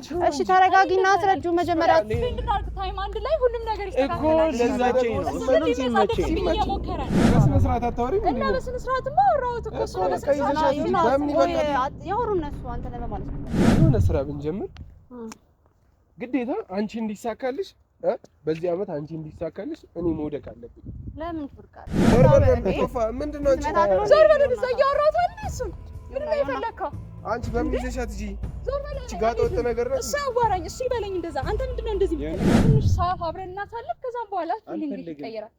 ያልሽው? እሺ ተረጋጊና አስረጁ መጀመሪያ። እንድናርግ ታይም አንድ ላይ ሁሉም ነገር ይስተካከላል እኮ ለዛቼ ነው። ምንም ሲመቸኝ በስነ ስርዓት አታወሪም እንዴ? እና በስነ ስርዓትማ አወራሁት እኮ እሱ ነው። በስነ ስርዓት በምን ይበቃል? ያወሩ እነሱ አንተ ለማለት ነው። የሆነ ስራ ብንጀምር ግዴታ አንቺ እንዲሳካልሽ በዚህ አመት አንቺ እንዲሳካልሽ እኔ መውደቅ አለብኝ። ለምን ፍርቃል? ምንድነው አንቺ? ዞር በል ወደዛ እያወራሁት አይደል? እሱ ምን ነው የፈለከው? አንቺ በምን ይዘሻት እጂ? እቺ ጋጥ ወጥ ነገር ነው። እሱ አዋራኝ፣ እሱ ይበለኝ እንደዛ። አንተ ምንድነው እንደዚህ የምትለው? ትንሽ ሰዓት አብረን እናሳልፍ፣ ከዛም በኋላ ፊሊንግ ይቀየራል።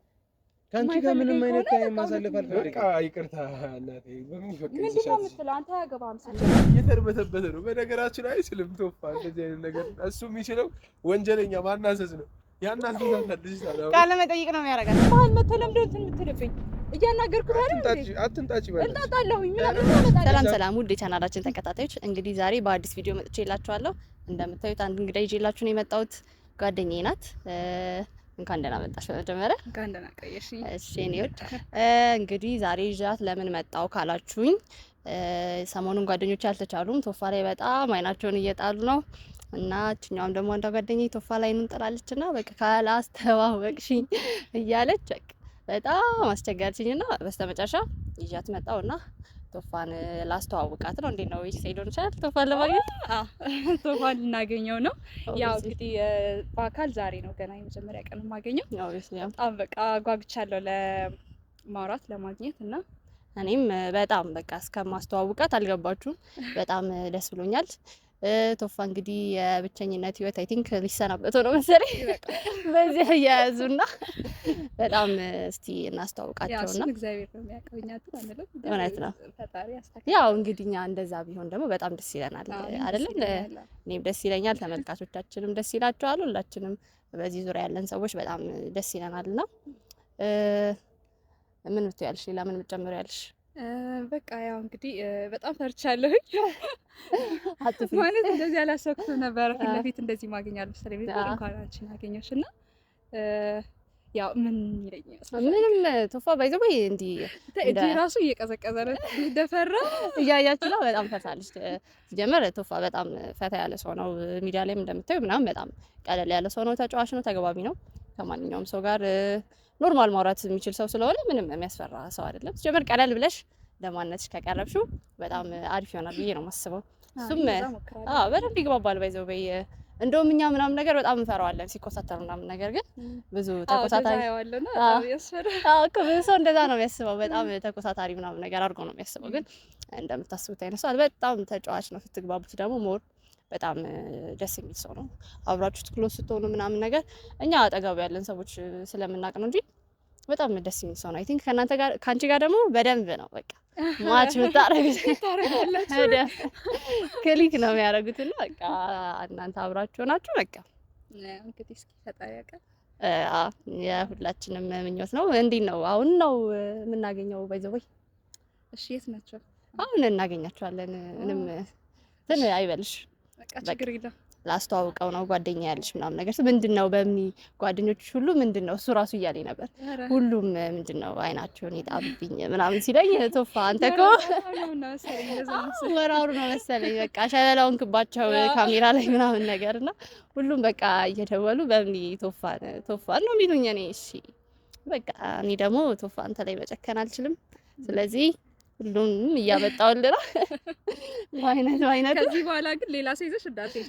ካንቺ ጋር ምንም አይነት ታይም ማሳለፍ አልፈልግም። በቃ ይቅርታ እናቴ። በምን ይፈቀድልሻል? ምንድነው የምትለው? አንተ አያገባህም። እየተርበተበተ ነው። በነገራችን አይችልም ቶፋ እንደዚህ አይነት ነገር። እሱ የሚችለው ወንጀለኛ ማናዘዝ ነው። ያናዘዛታል። ቃለ መጠይቅ ነው የሚያደርጋት። ማን መተለም ደው የምትልብኝ እያናገርኩት አይደል? አትንጣጪ ማለት እንጣጣለሁኝ። ሰላም ሰላም፣ ውድ የቻናላችን ተከታታዮች፣ እንግዲህ ዛሬ በአዲስ ቪዲዮ መጥቼላችኋለሁ። እንደምታዩት አንድ እንግዳ ይዤላችሁ ነው የመጣሁት። ጓደኛዬ ናት። እንኳን ደህና መጣሽ። በመጀመሪያ እንኳን ደህና ቆየሽ። እሺ እኔ ወድ እንግዲህ ዛሬ ይዣት ለምን መጣሁ ካላችሁኝ፣ ሰሞኑን ጓደኞቼ አልተቻሉም። ቶፋ ላይ በጣም አይናቸውን እየጣሉ ነው እና እችኛውም ደግሞ አንዷ ጓደኛዬ ቶፋ ላይ እንጥላለችና በቃ ካላስተዋወቅሽኝ እያለች በጣም አስቸጋሪችኝና በስተመጨረሻ ይዣት መጣሁና ቶፋን ላስተዋውቃት ነው። እንዴት ነው? ወይስ ሄዶን ይችላል ቶፋን ለማግኘት? ቶፋን ልናገኘው ነው። ያው እንግዲህ በአካል ዛሬ ነው ገና የመጀመሪያ ቀን የማገኘው። በጣም በቃ ጓጉቻለሁ ለማውራት ለማግኘት እና እኔም በጣም በቃ እስከማስተዋውቃት አልገባችሁም። በጣም ደስ ብሎኛል። ቶፋ እንግዲህ የብቸኝነት ህይወት አይ ቲንክ ሊሰናበተው ነው መሰለኝ በዚህ ያያዙና በጣም እስቲ እናስተዋውቃቸውና እግዚአብሔር ነው የሚያቀውኛት ማለት ነው። እውነት ነው። ፈጣሪ ያስተካክል። ያው እንግዲህኛ እንደዛ ቢሆን ደግሞ በጣም ደስ ይለናል አይደለም? እኔም ደስ ይለኛል፣ ተመልካቾቻችንም ደስ ይላቸዋል። ሁላችንም በዚህ ዙሪያ ያለን ሰዎች በጣም ደስ ይለናልና ምን ብትያለሽ? ሌላ ምን ብትጨምሪ ያለሽ? በቃ ያው እንግዲህ በጣም ፈርቻለሁ ማለት እንደዚህ አላሰብኩትም ነበር። ፊት ለፊት እንደዚህ ማግኛለሁ ስለዚህ እንኳን አንቺን አገኘሽና ያው ምን ይለኛል? ምንም ቶፋ ባይዘው እንዲ እጂ ራሱ እየቀዘቀዘ ነው። ደፈራ እያያችሁ ነው። በጣም ፈታለች። ጀመረ ቶፋ በጣም ፈታ ያለ ሰው ነው። ሚዲያ ላይም እንደምታዩ ምናምን በጣም ቀለል ያለ ሰው ነው። ተጫዋች ነው። ተገባቢ ነው። ከማንኛውም ሰው ጋር ኖርማል ማውራት የሚችል ሰው ስለሆነ ምንም የሚያስፈራ ሰው አይደለም። ጀመር ቀለል ብለሽ ለማንነትሽ ከቀረብሽው በጣም አሪፍ ይሆናል ብዬ ነው የማስበው። እሱም በደንብ ይግባባል። ባይዘው እንደውም እኛ ምናምን ነገር በጣም እንፈራዋለን ሲኮሳተር ምናምን ነገር ግን ብዙ ተኮሳታሪ ብዙ ሰው እንደዛ ነው የሚያስበው። በጣም ተኮሳታሪ ምናምን ነገር አድርጎ ነው የሚያስበው። ግን እንደምታስቡት አይነት ሰው በጣም ተጫዋች ነው። ስትግባቡት ደግሞ ሞር በጣም ደስ የሚል ሰው ነው። አብራችሁት ክሎስ ስትሆኑ ምናምን ነገር እኛ አጠገቡ ያለን ሰዎች ስለምናውቅ ነው እንጂ በጣም ደስ የሚል ሰው ነው። አይ ቲንክ ከእናንተ ጋር ከአንቺ ጋር ደግሞ በደንብ ነው በቃ ማች የምታረጉት ክሊክ ነው የሚያደርጉትና በቃ እናንተ አብራችሁ ናችሁ። በቃ እንግዲህ እስኪ ፈጣሪ ያውቃል። የሁላችንም ምኞት ነው። እንዴት ነው አሁን ነው የምናገኘው? ባይዘው እሺ የት ናቸው? አሁን እናገኛቸዋለን። ምንም እንትን አይበልሽ በቃ ችግር የለም። ላስተዋውቀው ነው ጓደኛ ያለሽ ምናምን ነገር ምንድነው? በምን ጓደኞች ሁሉ ምንድነው? እሱ ራሱ እያለኝ ነበር። ሁሉም ምንድነው አይናቸውን ይጣብብኝ ምናምን ሲለኝ ቶፋ አንተ እኮ ወራሩ ነው መሰለኝ በቃ ሸለላውን ክባቸው ካሜራ ላይ ምናምን ነገርና ሁሉም በቃ እየደወሉ በምን ቶፋን ነው የሚሉኝ። እኔ እሺ በቃ እኔ ደግሞ ቶፋ አንተ ላይ መጨከን አልችልም። ስለዚህ ሁሉንም እያመጣውልህ ነው ዋይነት ከዚህ በኋላ ግን ሌላ ሰው ይዘሽ እንዳትሄጂ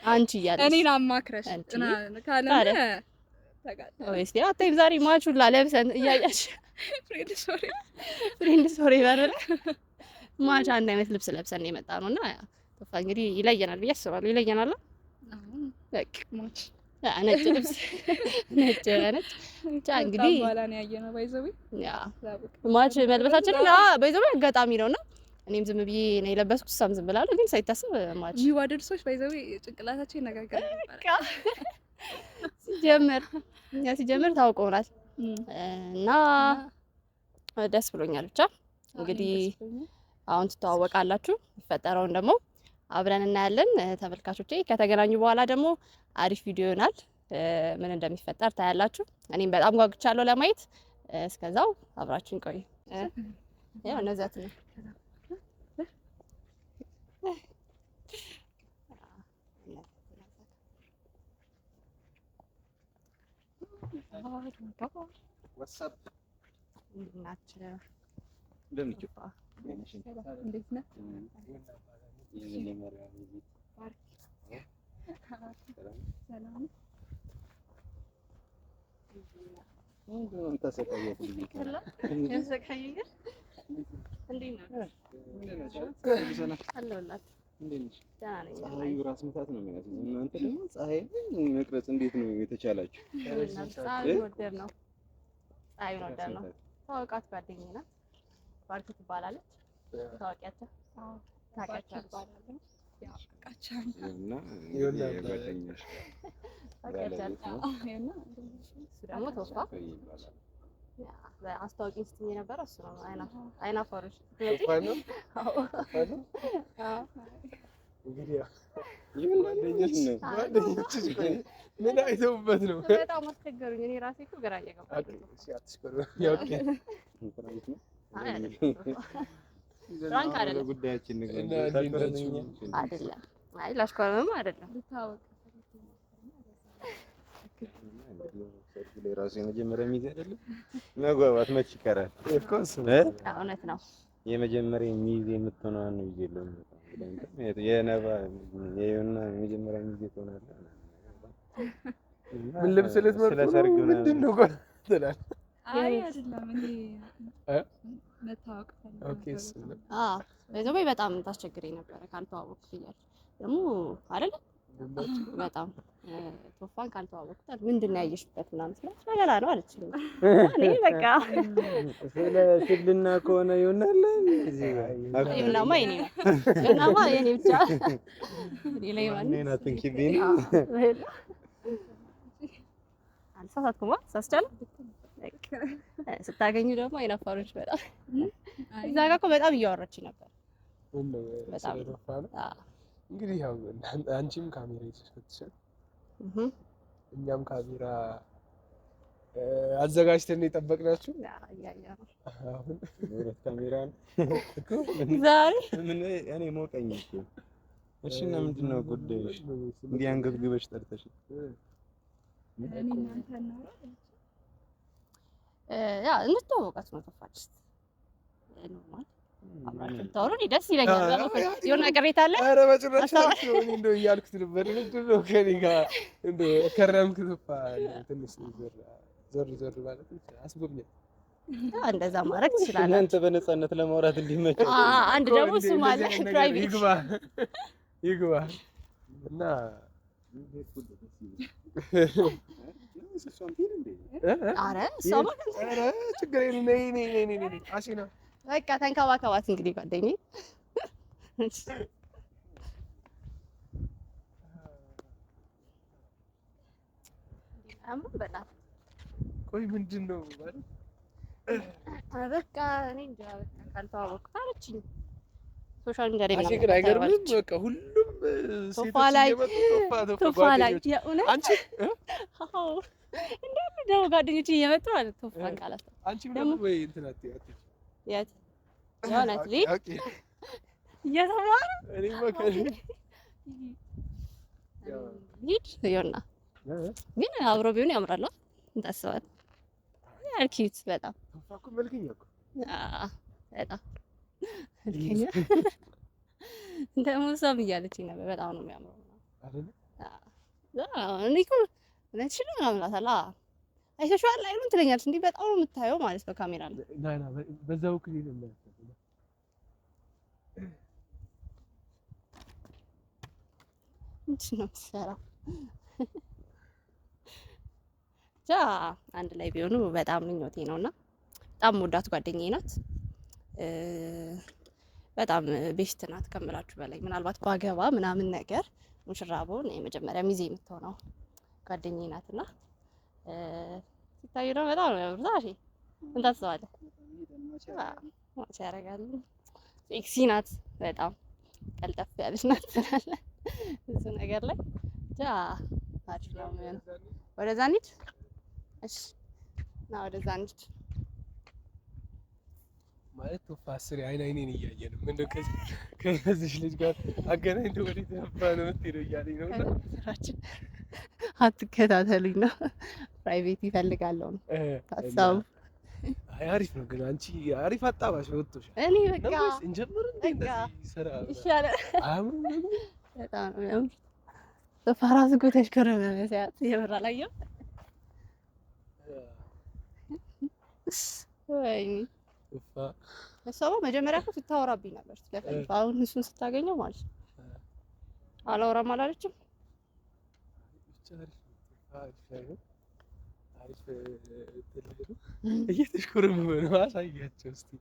አንቺ እያለሽ እኔን አማክረሽ ካለነ ወይስ አታይም? ዛሬ ማቹላ ለብሰን እያያሽ ፍሬንድ ሶሪ ባረለ ማች አንድ አይነት ልብስ ለብሰን የመጣ ነውና ቶፋ እንግዲህ ይለየናል ብዬ አስባለሁ። ይለየናል በቃ ማች ነጭ ልብስ ነጭ ብቻ እንግዲህ ባላ ነው ያየነው። ባይዘው ያ ማች መልበሳችን ባይዘው አጋጣሚ ነውና እኔም ዝም ብዬ ነው የለበስኩት። ሳም ዝም ብላለሁ ግን ሳይታሰብ ማች የሚዋደዱ ሰዎች ባይዘው ጭንቅላታቸው ይነጋገራል ነበር ሲጀምር ታውቀውናል እና ደስ ብሎኛል። ብቻ እንግዲህ አሁን ትተዋወቃላችሁ። የሚፈጠረውን ደግሞ አብረን እናያለን። ተመልካቾቼ ከተገናኙ በኋላ ደግሞ አሪፍ ቪዲዮ ይሆናል። ምን እንደሚፈጠር ታያላችሁ። እኔም በጣም ጓጉቻለሁ ለማየት። እስከዛው አብራችሁን ቆዩ። ያው ነዛት ነው ወሳብ ናቸው። እንዴት ነህ? ፀሐዩ ራስ ምታት ነው የሚያስይዘው። እናንተ ደግሞ ፀሐይ መቅረጽ እንዴት ነው የተቻላችሁ? ፀሐዩን ወደር ነው። ታውቃት ጓደኛዬ ናት። ባርክ ትባላለች። ታውቂያቸው? ታውቂያቸው? እና የጓደኛሽ ደግሞ ቶፋ አስታውቂኝ ስትይ የነበረው እሱ ነው። አይናፋሮች ምን አይተውበት ነው? በጣም አስቸገሩኝ። እኔ ራሴ እኮ ግራ እየገባኝ ፍራንክ አይደለም ጉዳያችን አይደለም። አይ ላሽኮረመም አይደለም። ራሱ የመጀመሪያ ሚዜ አይደለም መግባባት መች ይቀራል እኮ እሱ እውነት ነው። የመጀመሪያ ሚዜ የምትሆነው ነው ይዘለው የነባ የዩና የመጀመሪያ ሚዜ ትሆናለህ። ምን ልብስ ልትመርጥ ነው? ምንድን ነው ቆይ ትላለህ? አይ አይደለም እኔ መታወቅ በዚህ በጣም ታስቸግረኝ ነበረ ካልተዋወቅኩት እያልኩ ደግሞ አይደለ በጣም ቶፋን ካልተዋወቅኩት ምንድን ነው ያየሽበት ምናምን ስላት ነገራ ነው አለችኝ። እኔ በቃ ስለ ሽልና ከሆነ ይሆናል ይሁንማ የኔ ነው ይሁንማ የኔ ብቻ ሌላ ይሆናል እኔና ትንኪብኝ አልሳሳትኩም ሳስቻለሁ ስታገኙ ደግሞ አይናፋሮች በጣም እዛ ጋር እኮ በጣም እያወራችኝ ነበር። በጣም እንግዲህ ያው አንቺም ካሜራ ይዘሽ ፈትሻል፣ እኛም ካሜራ አዘጋጅተን የጠበቅናችሁ አሁን ካሜራ ዛሬ ምን እኔ ሞቀኝ እኮ። እሺ እና ምንድን ነው ጉዳይሽ? እንዲህ አንገብግበሽ ጠርተሽ ያ እንድትተዋወቃት ነው ተፋችስ ኖርማል አብራችሁ ታወሩኝ ደስ ይለኛል። የሆነ ቅሬታ አለ? ኧረ በጭራሽ እኔ እንደው እያልኩት ነበር። ምንድን ነው ከእኔ ጋር እንደው ከረምክ ተፋ ትንሽ ዞር ማለት አስጎብኛል። እንደዛ ማድረግ ትችላለህ። እናንተ በነፃነት ለማውራት እንዲመች አንድ ደግሞ እሱ ማለት ፕራይቬት ይግባ እና ኧረ እሷማ ችግር የለም ነይ አሲና በቃ ተንከባከባት እንግዲህ ጓደኛዬ። ቆይ ምንድን ነው ማለት በቃ እኔ እንጃ በቃ ካልተዋወቅኩት አለችኝ። ሶሻል ሚዲያ ላይ ምናምን ግን አይገርምም? በቃ ሁሉም ሴቶች እየመጡ ቶፋ ላይ የእውነት አንቺ አዎ እንደውም ደግሞ ጓደኞቼ እየመጡ ማለት ቶፋን ቃላት አንቺም ደግሞ ወይ እንትን አትይ የት የእውነት ልጅ እየተማረ እኔ መከሪ ሂድ ይሆና ግን አብሮ ቢሆን ያምራል። እንታስባለን አልኪት በጣም ቶፋ እኮ መልከኛ እኮ በጣም መልከኛ ደግሞ ሰው እያለችኝ ነበር። በጣም ነው የሚያምረው አይደል? እኔ እኮ እውነትሽን ነው አምላታላ አይተሽዋል አይሉን ትለኛለች። እንዲህ በጣም ነው የምታየው ማለት ነው ካሜራ ላይ ና በዛው ክሊል ነው እንትን ነው የምትሰራው። አንድ ላይ ቢሆኑ በጣም ምኞቴ ነውና በጣም ወዳት ጓደኛዬ ናት። በጣም ቤስት ናት ከምላችሁ በላይ ምናልባት ባገባ ምናምን ነገር ሙሽራ ብሆን የመጀመሪያ ሚዜ የምትሆነው ጓደኛዬ ናትና ሲታዩ ነው በጣም ነው ዛሬ ምን ታስባለህ? ማቻ ያረጋል። ሴክሲ ናት በጣም ቀልጠፍ ያለች ናት ትላለህ እሱ ነገር ላይ አሪፍ ነው የሚሆነው። ወደዛ እንሂድ እሺ ና ወደዛ እንሂድ ማለት ቶፋ አስሬ አይኔን እያየ ነው። ምንድን ከዚህ ልጅ ጋር አገናኝተው ወዴት ነበር ነው የምትሄደው እያለኝ ነው እና አትከታተሉኝ ነው። ፕራይቬት ይፈልጋለሁ ነው ሀሳቡ። አሪፍ ነው ግን አንቺ አሪፍ አጣባሽ ወጥቶሻል። እኔ በቃ እንጀምር እንዴ እንደዚህ ስራ ይሻላል። አያምርም? በጣም ነው የሚያምር። በፋራስ ጎተሽ ከረመ ሲያት የምር አላየው ወይኔ እሷ መጀመሪያ እኮ ስታወራብኝ ነበር ስለፈልግ። አሁን እሱን ስታገኘው ማለት ነው አላወራም አላለችም። እየተሽኮረመመ ነው። አሳያቸው እስኪ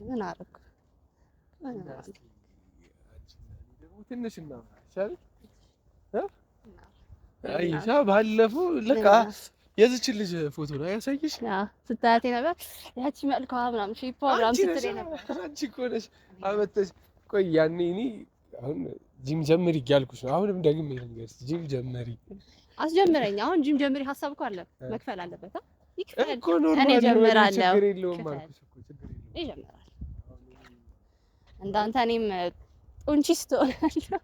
ምን አደረኩ? ትንሽ እናውራ ይሻላል። አይሻ ባለፈው ለካ የዚችን ልጅ ፎቶ ነው ያሳየሽ? ስታያት ነበር ያቺ መልካዋ ምናምን ሺ ፕሮግራም ስትል ነበር። አንቺ እኮ ነሽ አመተሽ። ቆይ ያኔ እኔ አሁን ጂም ጀምሪ እያልኩሽ ነው። አሁንም ደግሜ ልንገርሽ ጂም ጀምሪ። አስጀምረኝ። አሁን ጂም ጀምሪ ሀሳብ እኮ አለ መክፈል አለበት ይክፈል እኮ ኖርማል። እኔ ጀምራለሁ። ችግር የለውም አልኩሽ እኮ ችግር የለውም። ይጀምራል እንዳንተ እኔም ጡንቺስ ትሆናለህ።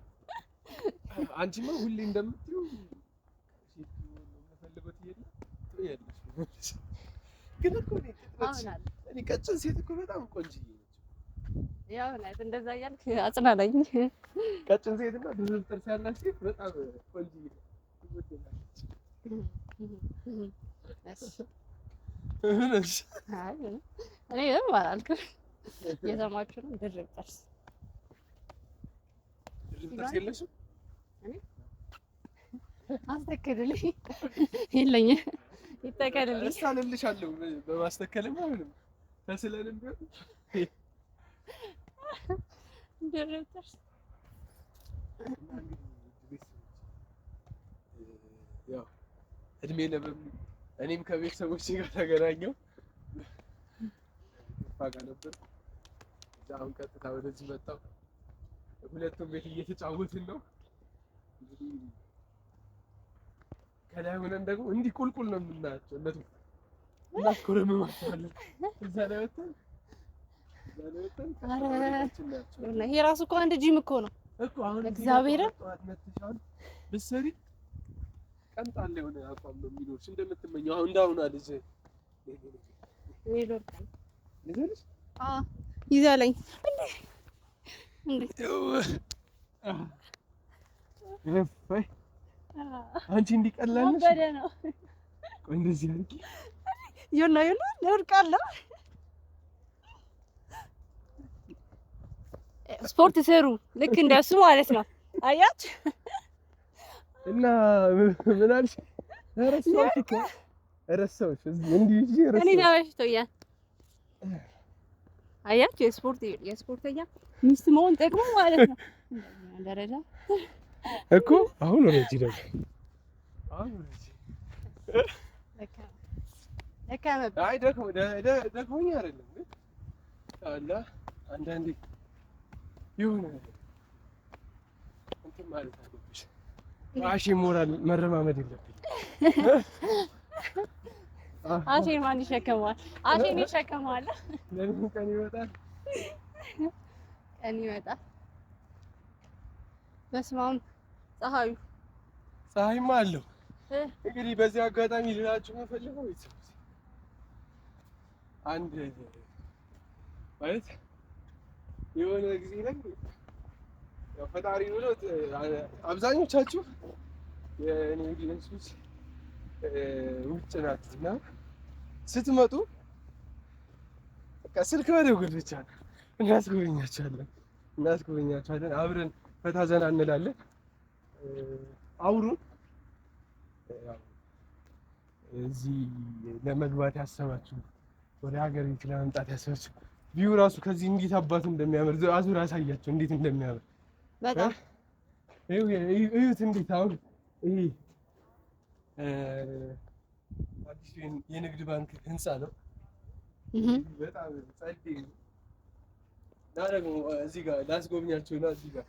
አንቺማ ሁሌ እንደምትይው ግን እኮ እኔ ቀጭን ሴት እኮ በጣም ቆንጆዬ ነች። ያው ናት እንደዛ እያልክ አጽናናኝ። ቀጭን ሴት እና ብዙ ጥርስ ያላት ሴት በጣም ቆንጆዬ ነች። እኔ ምንም አላልኩም። የሰማችሁ ነው። ድርብ ጥርስ የለሽም? አስተክልልኝ የለኝም። ይተከልልኝ እሳልልሻለሁ በማስተከልም አይሆንም ተስለንም ቢሆን ድርብ ጥርስ ያው እድሜ ለበም እኔም ከቤተሰቦቼ ጋር ተገናኘው ፋጋ ነበር። አሁን ቀጥታ ወደዚህ መጣሁ። ሁለቱም ቤት እየተጫወትን ነው። እንግዲህ ከላይ ሆነን ደግሞ እንዲህ ቁልቁል ነው የምናያቸው። እነሱ እናስኮረምማቸዋለን። እዛ ላይ ወጥተን ይሄ ራሱ እኮ አንድ ጂም እኮ ነው እኮ። አሁን እግዚአብሔር ብትሰሪ ቀምጣላ የሆነ አቋም ነው የሚኖርሽ እንደምትመኘው። አሁን እንዳሁን አልጅ ልጅ ይዛለኝ አንቺ እንዲቀላልሽ ነው። ቆይ እንደዚህ አድርጊ። ይሁን እወድቃለሁ። ስፖርት ስሩ ልክ እንደሱ ማለት ነው። አያችሁ እና ምን አልሽ? ረሳሁሽ። እንዲህ እኔ ተበሽቶኛል። አያችሁ የስፖርተኛ ሚስት መሆን ጥቅሙ ማለት ነው። ደረጃ እኮ አሁን ወረጂ ደግሞ አሁን ወረጂ አይ ደክሞኝ አይደለም ግን አላ አንዳንዴ ይሁን እንትን ማለት አለብሽ። አሺ ሞራል መረማመድ የለብኝ። አሼን ማን ይሸከመዋል? አሼን ይሸከመዋል። ለምን ቀን ይወጣል? በስመ አብ ፀሐይማ አለው። እንግዲህ በዚህ አጋጣሚ ልላችሁ የምፈልገው አንድ ማለት የሆነ ጊዜ ላይ ያው ፈጣሪ ብሎ አብዛኞቻችሁ የኔ ዲነሱስ ውጭ ናችሁ እና ስትመጡ በቃ ስልክ መደወል ብቻ ነው። እናስጎበኛችኋለን። አብረን ፈታ ዘና እንላለን። አውሩን እዚህ ለመግባት ያሰባችሁ ወደ ሀገር ቤት ለመምጣት ያሰባችሁ ቪው ራሱ ከዚህ እንዴት አባቱ እንደሚያምር አዙር አሳያቸው። እንዴት እንደሚያምር በጣም እዩት። እንዴት አሁን ይሄ አዲስ የንግድ ባንክ ህንፃ ነው። በጣም ጸዴ ነው። እና ደግሞ እዚህ ጋር ላስጎብኛችሁ ነው። እዚህ ጋር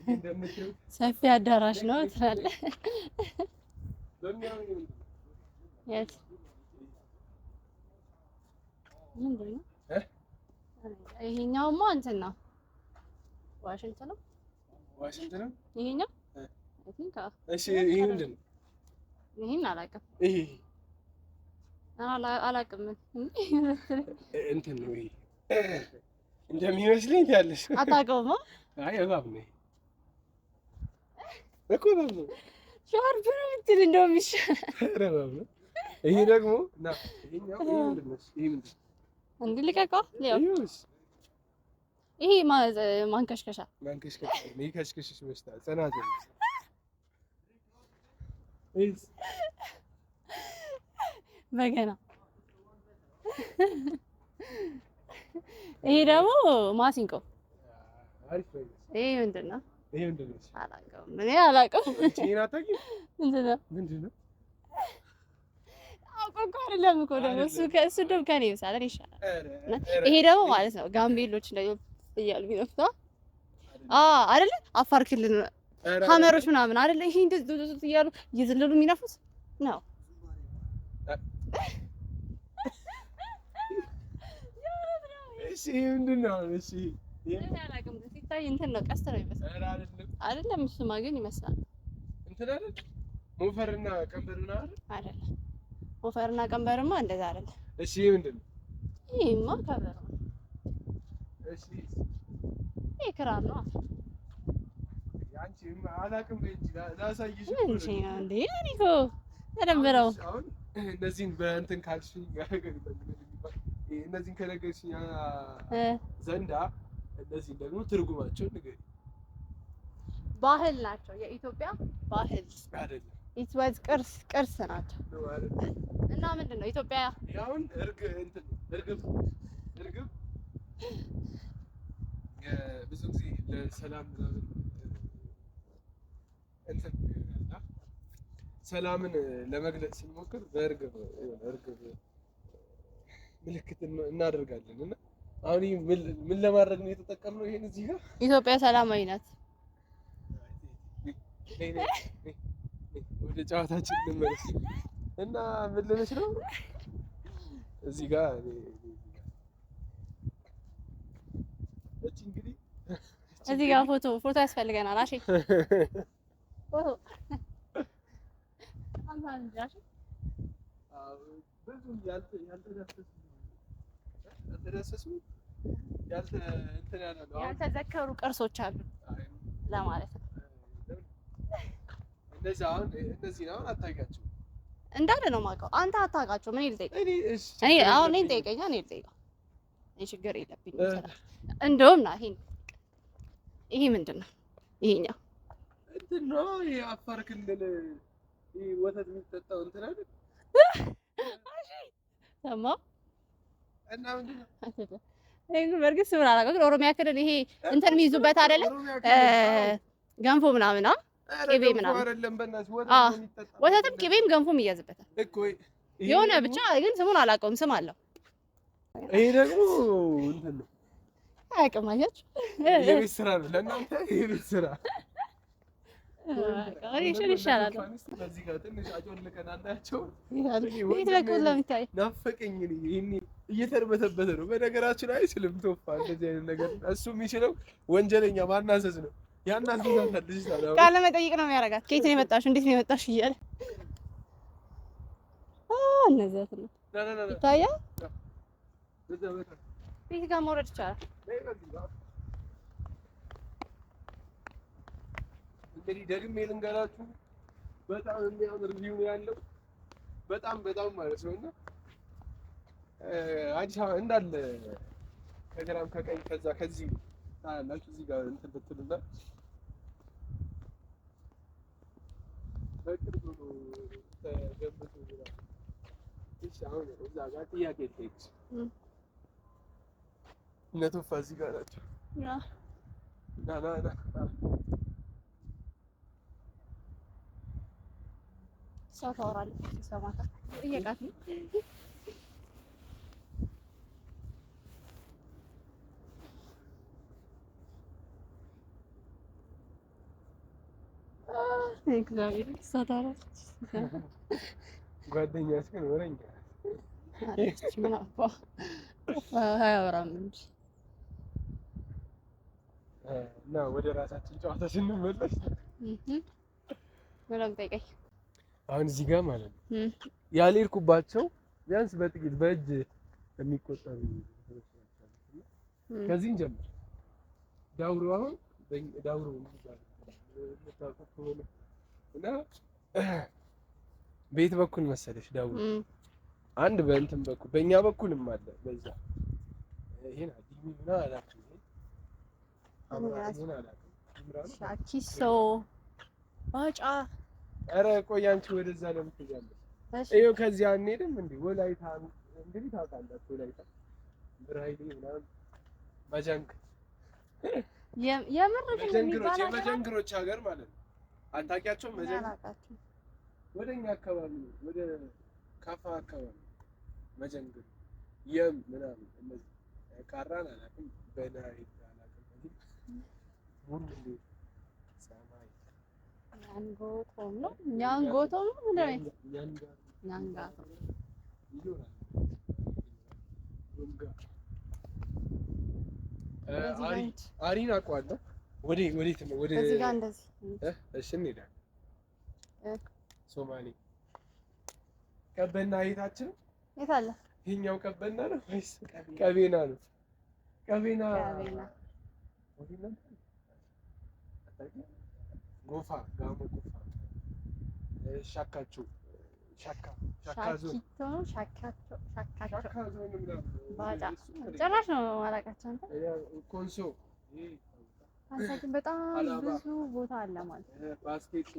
እንደምትሉት ሰፊ አዳራሽ ነው ትላለህ። ምንድን ነው? ይሄኛውማ እንትን ነው ዋሽንግተን ነው። ዋሽንግተን ይሄኛው አይ ቲንክ እሺ። ይሄ ምንድን ነው? ይሄን አላውቅም። ይሄ አላውቅም እንትን ነው። ይሄ እንደሚመስለኝ ያለሽ አታውቀውም? አይ እባብ ነው እኮ እባብ ነው። ሻርፕ ነው የምትል እንደውም ይሻላል። ኧረ እባብ ነው። ይሄ ደግሞ ና ይሄኛው ይሄ ምንድን ነው? ይሄ ምንድን ነው? እንዴ ልቀቀው። ይሄ ማንከሽከሻ ነው። ይከሽከሽሽ መስታ ጸናጽል በገና። ይሄ ደግሞ ማሲንቆ። ይሄ ምንድን ነው? ይሄ ምንድን ነው? አላውቀውም። እኔ አላውቀውም። ይሄን አታውቂም? ምንድን ነው? አውቀው አይደለም እኮ ደግሞ እሱ ደግሞ ከእኔ ይብሳል ይሻላል። ይሄ ደግሞ ማለት ነው ጋምቤሎች እያሉ የሚነፍቷ አይደለ? አፋር ክልል ሀመሮች ምናምን አይደለ? ይሄ እንደዚህ እያሉ እየዘለሉ የሚነፉት ነው። እሺ ምንድን ነው? እሺ ይሄ አላውቅም። ሲታይ እንትን ነው ቀስት ነው ይመስላል። አይደለም እሱማ ግን ይመስላል እንትን አይደል? ሞፈርና ቀንበር ነው አይደል? ሞፈርና ቀንበርማ እንደዛ አይደል? እሺ ምንድን ነው? ይሄማ ከበሮ ነው። እሺ ይሄ ክራር ነው። አንቺ አላውቅም እንጂ ላሳይሽ እንዴ እኔ እኮ ተደምረው አሁን እነዚህን በእንትን ካልሽኝ እነዚህን ከነገርሽኝ ዘንዳ እነዚህን ደግሞ ትርጉማቸውን ንገሪኝ። ባህል ናቸው። የኢትዮጵያ ባህል አይደለም። ኢትወዝ ቅርስ ናቸው። እና ምንድን ነው ኢትዮጵያ አሁን እርግብ ብዙ ጊዜ ለሰላም ምናምን እንትን ሰላምን ለመግለጽ ስንሞክር በእርግብ ምልክት እናደርጋለን። እና አሁን ይሄ ምን ለማድረግ ነው የተጠቀምነው? ይሄን እዚህ ጋር ኢትዮጵያ ሰላማዊ ናት። ወደ ጨዋታችን እንመለስ እና ምን ልልሽ ነው እዚህ ጋር እቺ እንግዲህ እዚህ ጋር ፎቶ ያስፈልገናል። እሺ ፎቶ አንተ ጃሽ ብዙ ያልተዘከሩ ቅርሶች አሉ ለማለት ነው። እንደዚህ አሁን እነዚህን አሁን አታውቂያቸውም እንዳለ ነው የማውቀው። አንተ አታውቃቸውም። እኔ ልጠይቅ እኔ አሁን እኔን ጠይቀኛ እኔ ልጠይቀው። እኔ ችግር የለብኝም። እንደውም ና ይሄ ምንድን ነው? ይሄኛው እንትን ነው የአፋር ክልል ወተት የሚጠጣው እንትን አይደል? ሰማ እና ምንድን ነው በእርግጥ ስሙን አላውቀውም፣ ግን ኦሮሚያ ክልል ይሄ እንትን የሚይዙበት አይደለ? ገንፎ ምናምን ቅቤ ምናምን አይደለም። በእናትሽ ወተትም ቅቤም ገንፎም ይያዝበታል እኮ የሆነ ብቻ፣ ግን ስሙን አላውቀውም። ስም አለው። ይሄ ደግሞ እንትን ነው አያውቅም። አያችሁ፣ የቤት ስራ ነው ለእናንተ የቤት ስራ። ይሻላል። እዚህ ጋር ትንሽ አጮልቀን አናያቸው። ቤት በኩል ለምታይ ናፈቀኝ። ይሄኔ እየተርበተበተ ነው። በነገራችን አይችልም ቶፋ እንደዚህ አይነት ነገር። እሱ የሚችለው ወንጀለኛ ማናዘዝ ነው። ያናዘዛታል። ልጅ ታዲያ ቃለ መጠይቅ ነው የሚያደርጋት። ከየት ነው የመጣሽው? እንዴት ነው የመጣሽው እያለ እነዚያት ነው ይታያል። ቤት ጋር መውረድ ይቻላል። እንግዲህ ደግሜ ልንገራችሁ በጣም የሚያምር ቪው ያለው በጣም ማለት ነው። እና አዲስ አበባ እንዳለ ከግራም ከቀኝ ከዚህ ታያላችሁ። እዚህ ጋር እንትን ብትሉና በቅርቡ ነው ተገንብቶ ይላል። እሺ አሁን እዛ ጋር ጥያቄ ልጠይቅሽ። እነ ቶፋ እዚህ ጋር ናቸው። ና ሰው ታወራለች። ይሰማታል። ጥያቄት ነው እግዚአብሔር ይሳታራች። ጓደኛሽ ግን ወረኛ ምን አባ አያወራም እንጂ እና ወደ ራሳችን ጨዋታ ስንመለስ ምንም ጠይቀኝ። አሁን እዚህ ጋር ማለት ነው ያልሄድኩባቸው ቢያንስ በጥቂት በእጅ የሚቆጠሩ ከዚህ እንጀምር። ዳውሮ አሁን ዳውሮ የምታውቁት ከሆነ እና ቤት በኩል መሰለሽ ዳውሮ አንድ በእንትን በኩል በእኛ በኩልም አለ በዛ ይሄን አዲሚ ምና አላችሁ ይሄን አላችሁ ሻኪሶ ባጫ። ኧረ ቆይ አንቺ ወደዛ ለምን ትያለሽ? ይኸው ከዚህ አንሄድም እንዴ? ወላይታ እንግዲህ ታውቃላችሁ ወላይታ ብራይሌ ምናምን መጀንግ የመጀንግሮች ሀገር ማለት ነው። አታውቂያቸውም? ወደኛ አካባቢ ወደ ካፋ አካባቢ መጀንግር ምናምን እነዚህ ቃራን አላውቅም በናይ አላውቅም ሙሉ ሰማይ ኛንጎቶም ነው ኛንጎቶም ነው ምንድን ነው ኛንጋቶ አሪን አውቀዋለሁ። ወዴት ነው? ወደ እዚህ ጋር እንደዚህ እሺ እንሄዳለን። ሶማሌ ቀበና የታችን የት አለ? ይሄኛው ቀበና ነው ወይስ ቀቤና ነው? ቀቤና ጎፋ ጋሞ ጎፋ ሻካቸው ሻካ ዞን ሻካ ዞን ባጫ ጭራሽ ነው አላውቃቸውም። ኮንሶ አንሳችን በጣም ብዙ ቦታ አለ ማለት ነው። ባስኬት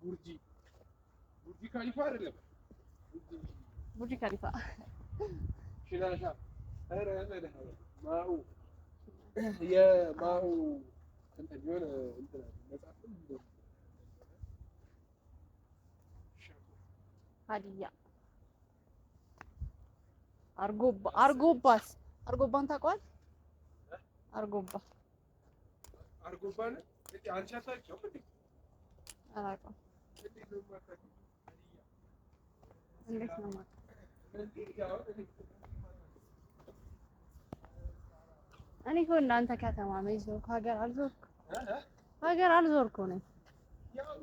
ቡርጂ ካሊፋ አይደለም ቡርጂ ካሊፋ ሽላሻ ማኡ የማኡ እንትን የሆነ እንትን መጽሐፍ ሀዲያ አርጎባን ታውቀዋል? አርጎባ ነው እንዴ? አንቺ አታውቂውም እንዴ? አላውቀውም። እንዴት ነው ማለት? እኔ እኮ እናንተ ከተማ ነው ይዞ ሀገር አልዞርኩ ነኝ። ያው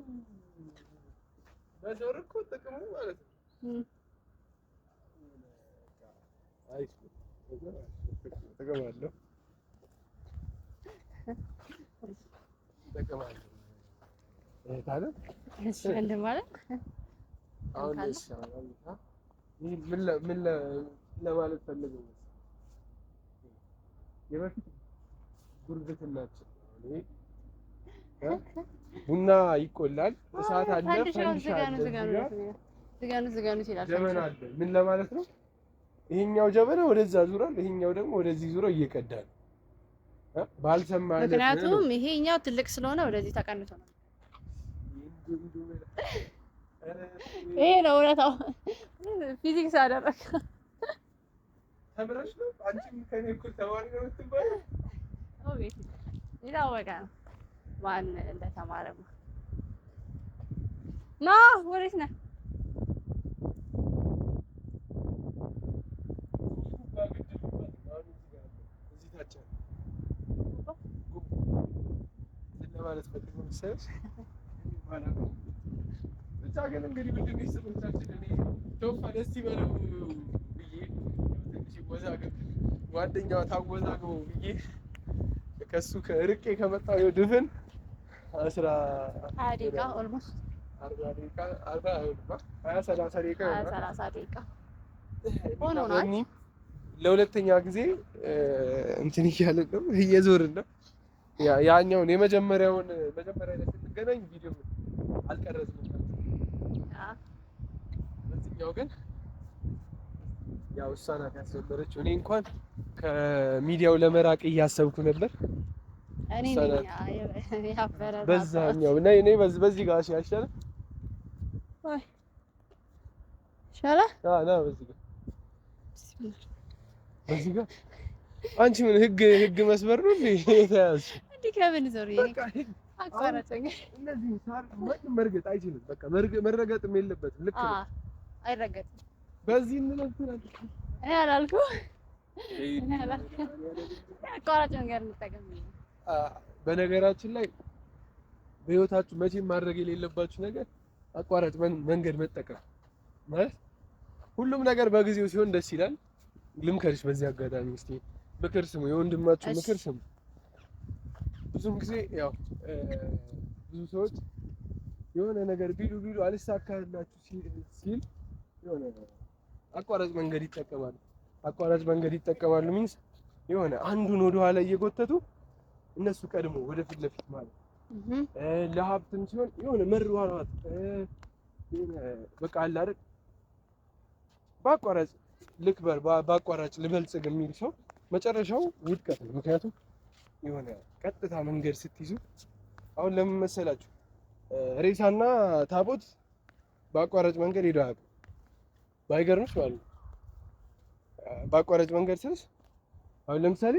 በዞር እኮ ጥቅሙ ማለት ነው። አይስ ተገባለሁ እሺ እንደማለት አሁን ምን ለማለት ፈልገው የበፊት ጉርብትናችን ቡና ይቆላል፣ እሳት አለ፣ ፈንዲሻ አለ፣ ዝጋኑ ይላል። ጀበና አለ። ምን ለማለት ነው? ይሄኛው ጀበና ወደዛ ዙሯል፣ ይሄኛው ደግሞ ወደዚህ ዙሮ እየቀዳ ነው። ባልሰማህ ምክንያቱም ይሄኛው ትልቅ ስለሆነ ወደዚህ ተቀንሶ ነው። ይሄ ነው እውነታው። ፊዚክስ አደረክ ተምረሽ ነው? አንቺም ከኔ እኩል ተማሪ ነው የምትባለው? ኦኬ ይታወቃ ነው ማን እንደተማረማ። ና ወዴት ነህ? ለማለት ፈልጎ መሰለሽ ብቻ ግን እንግዲህ ምንድን ነው ስሞቻችን እኔ ቶፋ ደስ ይበለው ብዬ ትንሽ ወዛገብ ጓደኛዋ ታወዛግበው ብዬ ከሱ ከርቄ ከመጣሁ ድፍን 20 ደቂቃ ኦልሞስት 30 ደቂቃ ሆኖናል። ለሁለተኛ ጊዜ እንትን እያልን ነው እየዞርን ነው። ያኛውን መጀመሪያ ላይ ስንገናኝ ቪዲዮ አልቀረጽንም። በዚህኛው ግን ያው እሷ ናት ያስጀመረችው። እኔ እንኳን ከሚዲያው ለመራቅ እያሰብኩ ነበር። እኔ ያፈረ በዛኛው እኔ በዚህ ጋር ሲያሻለ ወይ ሻላ ና በዚህ ጋር አንቺ ምን ህግ መስበር ነው እንዴ የተያዝሽ? እንዴ ከምን ዞር ይሄ አቋራጭኝ። እነዚህ ሳር መርገጥ አይችልም። በቃ መረገጥም የለበትም። ልክ ነው፣ አይረገጥም። በዚህ እንለብሳለን። እኔ አላልኩም። አቋራጭ መንገድ እንጠቀም። በነገራችን ላይ በህይወታችሁ መቼም ማድረግ የሌለባችሁ ነገር አቋራጭ መንገድ መጠቀም ማለት ሁሉም ነገር በጊዜው ሲሆን ደስ ይላል። ልምከርሽ በዚህ አጋጣሚ እስቲ ምክር ስሙ፣ የወንድማችሁ ምክር ስሙ። ብዙም ጊዜ ያው ብዙ ሰዎች የሆነ ነገር ቢሉ አልሳካላችሁ ሲል የሆነ አቋራጭ መንገድ ይጠቀማሉ። አቋራጭ መንገድ ይጠቀማሉ ሚንስ የሆነ አንዱን ወደ ኋላ እየጎተቱ እነሱ ቀድሞ ወደፊት ለፊት ማለት ለሀብትም ሲሆን የሆነ መሯሯጥ በቃ አለ አይደል በአቋራጭ ልክበር በአቋራጭ ልበልጽግ የሚል ሰው መጨረሻው ውድቀት ነው። ምክንያቱም የሆነ ቀጥታ መንገድ ስትይዙ አሁን ለምን መሰላችሁ ሬሳና ታቦት በአቋራጭ መንገድ ሄደው አያውቁም። ባይገርምሽ ማለት ነው። በአቋራጭ መንገድ ስልሽ አሁን ለምሳሌ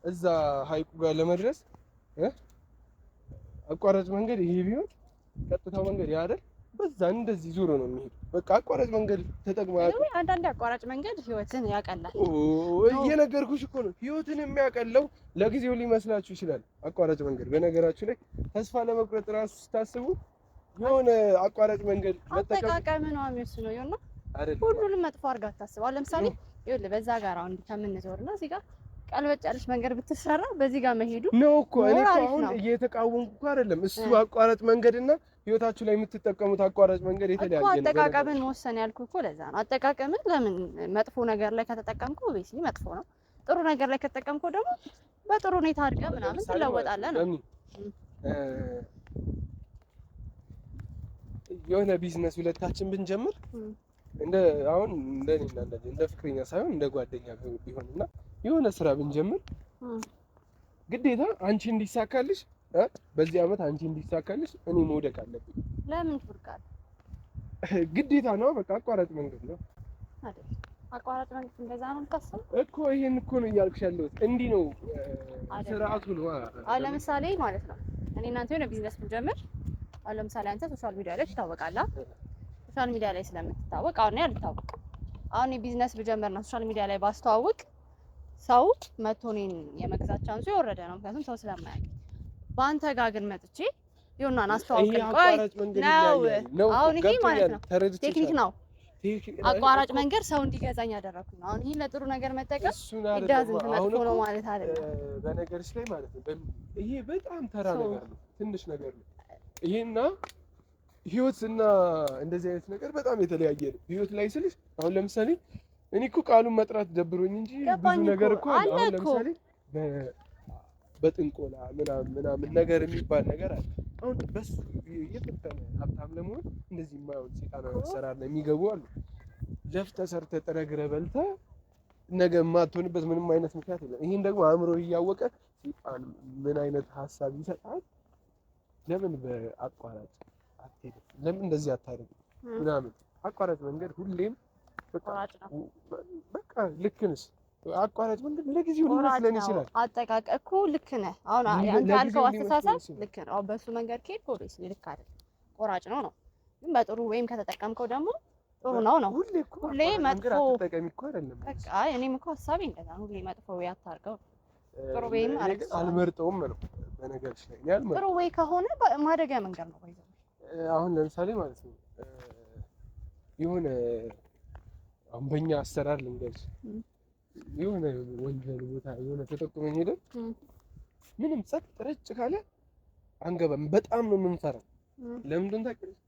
እዛ ሀይቁ ጋር ለመድረስ አቋራጭ መንገድ ይሄ ቢሆን ቀጥታው መንገድ ያ አይደል በዛ እንደዚህ ዙሮ ነው የሚሄድ። በቃ አቋራጭ መንገድ ተጠቅመው አንዳንድ አቋራጭ መንገድ ህይወትን ያቀላል። እየነገርኩሽ እኮ ነው። ህይወትን የሚያቀለው ለጊዜው ሊመስላችሁ ይችላል አቋራጭ መንገድ። በነገራችሁ ላይ ተስፋ ለመቁረጥ ራሱ ስታስቡ የሆነ አቋራጭ መንገድ አጠቃቀም ነው የሚወስነው ይሆና አይደል? ሁሉንም መጥፎ አድርጋ ታስባው። ለምሳሌ ይኸውልህ በዛ ጋር አሁን ከምንዞርና እዚህ ጋር ቀልበጭ ያለች መንገድ ብትሰራ በዚህ ጋር መሄዱ ነው እኮ። እኔ እኮ አሁን እየተቃወምኩ እኮ አይደለም። እሱ አቋራጭ መንገድና ህይወታችሁ ላይ የምትጠቀሙት አቋራጭ መንገድ የተለያየ ነው። አጠቃቀምን መወሰን ያልኩ እኮ ለዛ ነው። አጠቃቀምን ለምን መጥፎ ነገር ላይ ከተጠቀምኩ ኦብቪስሊ መጥፎ ነው። ጥሩ ነገር ላይ ከተጠቀምኩ ደግሞ በጥሩ ሁኔታ አድርገህ ምናምን ትለወጣለህ ነው። የሆነ ቢዝነስ ሁለታችን ብንጀምር እንደ አሁን እንደኔና እንደ ፍቅረኛ ሳይሆን እንደ ጓደኛ ቢሆንና የሆነ ስራ ብንጀምር ግዴታ አንቺ እንዲሳካልሽ በዚህ አመት አንቺ እንዲሳካልሽ እኔ መውደቅ አለብኝ። ለምን ትርቃል? ግዴታ ነው። በቃ አቋራጭ መንገድ ነው አይደል? አቋራጭ መንገድ እንደዛ ነው የምታስበው እኮ። ይሄን እኮ ነው እያልኩሽ ያለሁት። እንዲህ ነው ስርዓቱ ነው። አሁን ለምሳሌ ማለት ነው እኔ እናንተ የሆነ ቢዝነስ ብንጀምር አሁን ለምሳሌ አንተ ሶሻል ሚዲያ ላይ ትታወቃለህ። ሶሻል ሚዲያ ላይ ስለምትታወቅ አሁን ያልታወቅ አሁን የቢዝነስ ብጀምርና ሶሻል ሚዲያ ላይ ባስተዋውቅ ሰው መቶ እኔን የመግዛት ቻንሱ የወረደ ነው። ምክንያቱም ሰው ስለማያውቅ። በአንተ ጋር ግን መጥቼ ይኸውና አስተዋውቅን። ቆይ ነው አሁን ይሄ ማለት ነው ቴክኒክ ነው። አቋራጭ መንገድ ሰው እንዲገዛኝ ያደረኩኝ ነው። አሁን ይሄ ለጥሩ ነገር መጠቀም ይዳዝን መጥፎ ነው ማለት አይደለም። በነገርሽ ላይ ማለት ነው ይሄ በጣም ተራ ነገር ነው፣ ትንሽ ነገር ነው። ይሄና ህይወትና እንደዚህ አይነት ነገር በጣም የተለያየ ነው። ህይወት ላይ ስልሽ አሁን ለምሳሌ እኔ እኮ ቃሉን መጥራት ደብሮኝ እንጂ ብዙ ነገር እኮ አለ። አሁን ለምሳሌ በጥንቆላ ምናምን ነገር የሚባል ነገር አለ። አሁን በሱ እየፈተነ ሀብታም ለመሆን እንደዚህ የማይሆን ሴጣናዊ አሰራር ላይ የሚገቡ አሉ። ለፍተህ ሰርተህ ጥረህ ግረህ በልተህ ነገ የማትሆንበት ምንም አይነት ምክንያት የለም። ይሄን ደግሞ አእምሮ እያወቀ ሴጣን ምን አይነት ሀሳብ ይሰጣል? ለምን በአቋራጭ አትሄድም? ለምን እንደዚህ አታደርግም? ምናምን አቋራጭ መንገድ ሁሌም በቃ ልክ ነሽ። አቋራጭ መንገድ ለጊዜው ሊመስለን ይችላል። አጠቃቀም እኮ ልክ ነህ። አሁን አንተ ያልከው አስተሳሰብ ልክ ነው። አሁን በሱ መንገድ ከሄድክ ኦብቪስሊ ልክ አይደል፣ ቆራጭ ነው። ግን በጥሩ ወይም ከተጠቀምከው ደግሞ ጥሩ ነው። ሁሌ መጥፎ ተጠቀሚ እኮ አይደለም። በቃ እኔም እኮ ሀሳቤ እንደዛ ነው። ሁሌ መጥፎ ወይ አታርገው፣ ጥሩ ወይም አልመርጠውም ነው በነገርሽ ላይ እኔ አልመርጠውም። ጥሩ ወይ ከሆነ ማደጊያ መንገድ ነው። አሁን ለምሳሌ ማለት ነው የሆነ አሁን በእኛ አሰራር ልንገልጽ የሆነ ወንጀል ቦታ የሆነ ተጠቁመን ሄደን ምንም ጸጥ ረጭ ካለ አንገባም። በጣም ነው የምንፈራው። ለምንድን ታውቂያለሽ?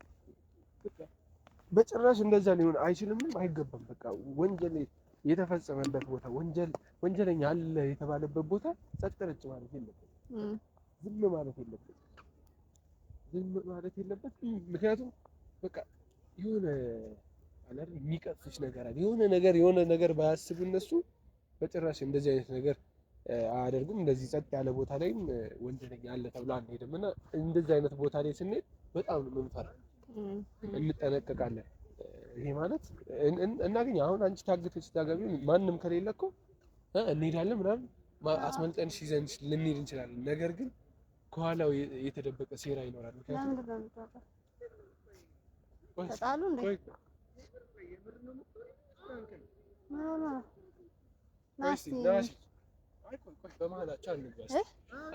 በጭራሽ እንደዛ ሊሆን አይችልም፣ አይገባም። በቃ ወንጀል የተፈጸመበት ቦታ ወንጀለኛ አለ የተባለበት ቦታ ጸጥ ረጭ ማለት የለበትም። ዝም ማለት የለበትም። ምክንያቱም በቃ የሆነ አላር የሚቀጥፍሽ ነገር አለ። የሆነ ነገር ባያስቡ እነሱ በጭራሽ እንደዚህ አይነት ነገር አያደርጉም። እንደዚህ ጸጥ ያለ ቦታ ላይም ወንጀለኛ አለ ተብሎ አንሄድም እና እንደዚህ አይነት ቦታ ላይ ስንሄድ በጣም ነው የምንፈራው፣ እንጠነቀቃለን። ይሄ ማለት እናገኝ አሁን አንቺ ታግተሽ ታገቢ ማንም ከሌለ እኮ እንሄዳለን ምናምን አስመልጠንሽ ይዘንሽ ልንሄድ እንችላለን። ነገር ግን ከኋላው የተደበቀ ሴራ ይኖራል።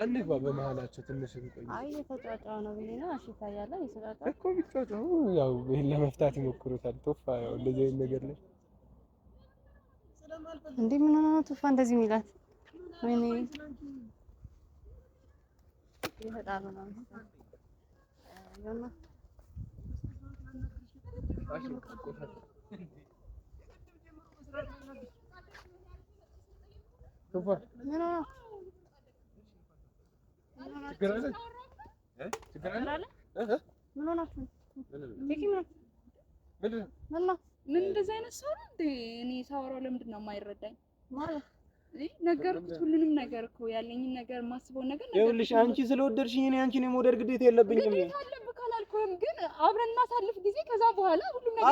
አንግባ በመሀላቸው ትንሽ እንቆይ። አይ የተጫጫው ነው ብዬ ነው። እሺ ታያለ ይስራታ እኮ ቢጫጫው ያው ይሄን ለመፍታት ይሞክሩታል። ቶፋ ያው እንደዚህ አይነት ነገር ላይ እንዴ ምን ሆነ ቶፋ እንደዚህ የሚላት ወይኔ ይፈጣሉ ነው ያማ ቶፋ ምን ሆነ ችግር አለ ምን ሆናችሁ ምን እንደዚህ አይነት ሰው ነው እንዴ? እኔ ሳወራው ለምንድን ነው የማይረዳኝ ማለት ነገርኩት ሁሉንም ነገር እኮ ያለኝን ነገር የማስበውን ነገር ይኸውልሽ አንቺ ስለወደድሽኝ እኔ አንቺን የመውደድ ግዴታ የለብኝም። ግዴታ አለብህ ካላልኩህም ግን አብረን እናሳልፍ ጊዜ ከዛ በኋላ ሁሉም ነገር